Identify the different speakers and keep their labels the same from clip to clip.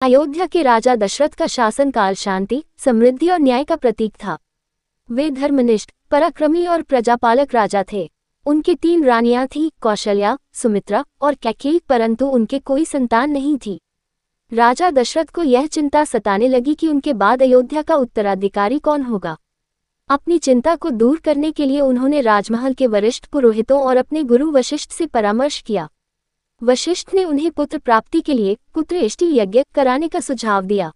Speaker 1: अयोध्या के राजा दशरथ का शासनकाल शांति, समृद्धि और न्याय का प्रतीक था। वे धर्मनिष्ठ, पराक्रमी और प्रजापालक राजा थे। उनकी 3 रानियां थीं, कौशल्या, सुमित्रा और कैकेयी, परंतु उनके कोई संतान नहीं थी। राजा दशरथ को यह चिंता सताने लगी कि उनके बाद अयोध्या का उत्तराधिकारी कौन होगा। अपनी चिंता को दूर करने के लिए उन्होंने राजमहल के वरिष्ठ पुरोहितों और अपने गुरु वशिष्ठ से परामर्श किया। वशिष्ठ ने उन्हें पुत्र प्राप्ति के लिए पुत्रेष्टि यज्ञ कराने का सुझाव दिया।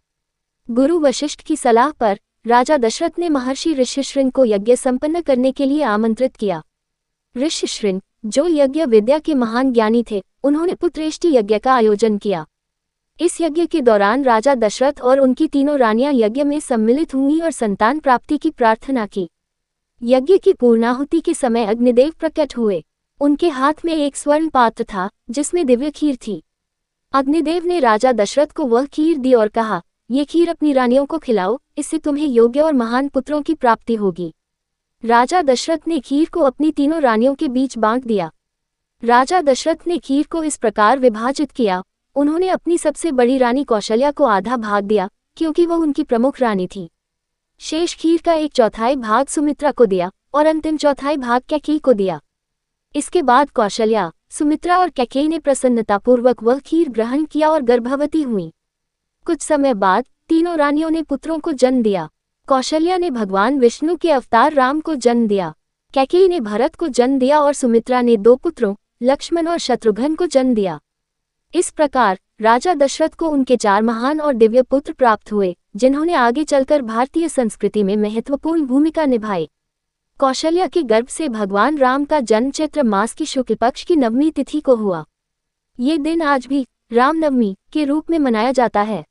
Speaker 1: गुरु वशिष्ठ की सलाह पर राजा दशरथ ने महर्षि ऋषिशृंग को यज्ञ संपन्न करने के लिए आमंत्रित किया। ऋषिशृंग, जो यज्ञ विद्या के महान ज्ञानी थे, उन्होंने पुत्रेष्टि यज्ञ का आयोजन किया। इस यज्ञ के दौरान राजा दशरथ और उनकी 3 रानियां यज्ञ में सम्मिलित हुईं और संतान प्राप्ति की प्रार्थना की। यज्ञ की पूर्णाहुति के समय अग्निदेव प्रकट हुए। उनके हाथ में एक स्वर्ण पात्र था जिसमें दिव्य खीर थी। अग्निदेव ने राजा दशरथ को वह खीर दी और कहा, ये खीर अपनी रानियों को खिलाओ, इससे तुम्हें योग्य और महान पुत्रों की प्राप्ति होगी। राजा दशरथ ने खीर को अपनी 3 रानियों के बीच बांट दिया। राजा दशरथ ने खीर को इस प्रकार विभाजित किया। उन्होंने अपनी सबसे बड़ी रानी कौशल्या को आधा भाग दिया, क्योंकि वह उनकी प्रमुख रानी थी। शेष खीर का 1/4 भाग सुमित्रा को दिया और अंतिम 1/4 भाग कैकेयी को दिया। इसके बाद कौशल्या, सुमित्रा और कैकेयी ने प्रसन्नतापूर्वक वह खीर ग्रहण किया और गर्भवती हुईं। कुछ समय बाद 3 रानियों ने पुत्रों को जन्म दिया। कौशल्या ने भगवान विष्णु के अवतार राम को जन्म दिया। कैकेयी ने भरत को जन्म दिया और सुमित्रा ने 2 पुत्रों, लक्ष्मण और शत्रुघ्न को जन्म दिया। इस प्रकार राजा दशरथ को उनके 4 महान और दिव्य पुत्र प्राप्त हुए, जिन्होंने आगे चलकर भारतीय संस्कृति में महत्वपूर्ण भूमिका निभाई। कौशल्या के गर्भ से भगवान राम का जन्म चैत्र मास की शुक्ल पक्ष की 9वीं तिथि को हुआ। ये दिन आज भी रामनवमी के रूप में मनाया जाता है।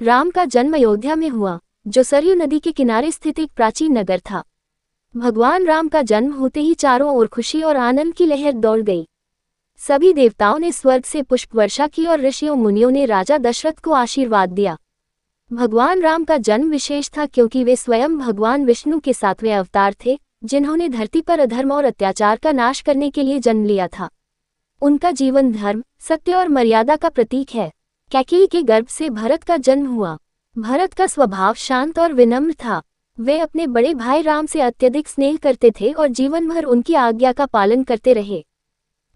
Speaker 1: राम का जन्म अयोध्या में हुआ, जो सरयू नदी के किनारे स्थित एक प्राचीन नगर था। भगवान राम का जन्म होते ही चारों ओर खुशी और आनंद की लहर दौड़ गई। सभी देवताओं ने स्वर्ग से पुष्प वर्षा की और ऋषियों मुनियों ने राजा दशरथ को आशीर्वाद दिया। भगवान राम का जन्म विशेष था क्योंकि वे स्वयं भगवान विष्णु के 7वें अवतार थे, जिन्होंने धरती पर अधर्म और अत्याचार का नाश करने के लिए जन्म लिया था। उनका जीवन धर्म, सत्य और मर्यादा का प्रतीक है। कैकेयी के गर्भ से भरत का जन्म हुआ। भरत का स्वभाव शांत और विनम्र था। वे अपने बड़े भाई राम से अत्यधिक स्नेह करते थे और जीवन भर उनकी आज्ञा का पालन करते रहे।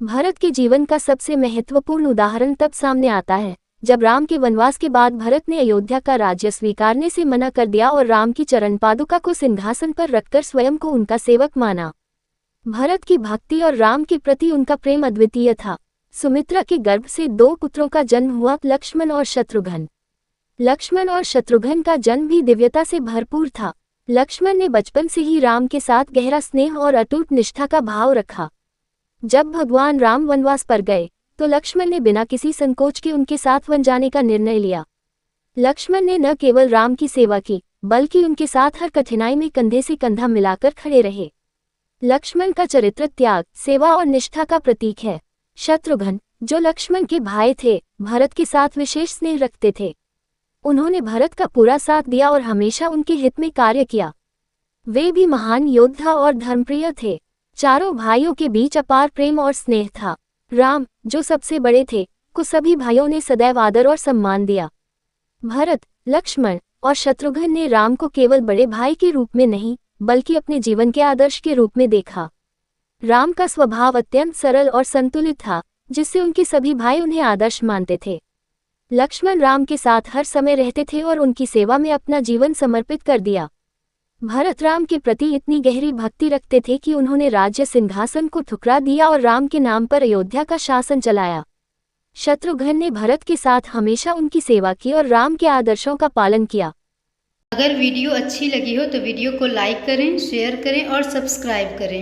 Speaker 1: भरत के जीवन का सबसे महत्वपूर्ण उदाहरण तब सामने आता है जब राम के वनवास के बाद भरत ने अयोध्या का राज्य स्वीकारने से मना कर दिया और राम की चरण पादुका को सिंहासन पर रखकर स्वयं को उनका सेवक माना। भरत की भक्ति और राम के प्रति उनका प्रेम अद्वितीय था। सुमित्रा के गर्भ से 2 पुत्रों का जन्म हुआ, लक्ष्मण और शत्रुघ्न। लक्ष्मण और शत्रुघ्न का जन्म भी दिव्यता से भरपूर था। लक्ष्मण ने बचपन से ही राम के साथ गहरा स्नेह और अटूट निष्ठा का भाव रखा। जब भगवान राम वनवास पर गए तो लक्ष्मण ने बिना किसी संकोच के उनके साथ वन जाने का निर्णय लिया। लक्ष्मण ने न केवल राम की सेवा की, बल्कि उनके साथ हर कठिनाई में कंधे से कंधा मिलाकर खड़े रहे। लक्ष्मण का चरित्र त्याग, सेवा और निष्ठा का प्रतीक है। शत्रुघ्न, जो लक्ष्मण के भाई थे, भरत के साथ विशेष स्नेह रखते थे। उन्होंने भरत का पूरा साथ दिया और हमेशा उनके हित में कार्य किया। वे भी महान योद्धा और धर्मप्रिय थे। चारों भाइयों के बीच अपार प्रेम और स्नेह था। राम, जो सबसे बड़े थे, को सभी भाइयों ने सदैव आदर और सम्मान दिया। भरत, लक्ष्मण और शत्रुघ्न ने राम को केवल बड़े भाई के रूप में नहीं, बल्कि अपने जीवन के आदर्श के रूप में देखा। राम का स्वभाव अत्यंत सरल और संतुलित था, जिससे उनके सभी भाई उन्हें आदर्श मानते थे। लक्ष्मण राम के साथ हर समय रहते थे और उनकी सेवा में अपना जीवन समर्पित कर दिया। भरत राम के प्रति इतनी गहरी भक्ति रखते थे कि उन्होंने राज्य सिंहासन को ठुकरा दिया और राम के नाम पर अयोध्या का शासन चलाया। शत्रुघ्न ने भरत के साथ हमेशा उनकी सेवा की और राम के आदर्शों का पालन किया।
Speaker 2: अगर वीडियो अच्छी लगी हो तो वीडियो को लाइक करें, शेयर करें और सब्सक्राइब करें।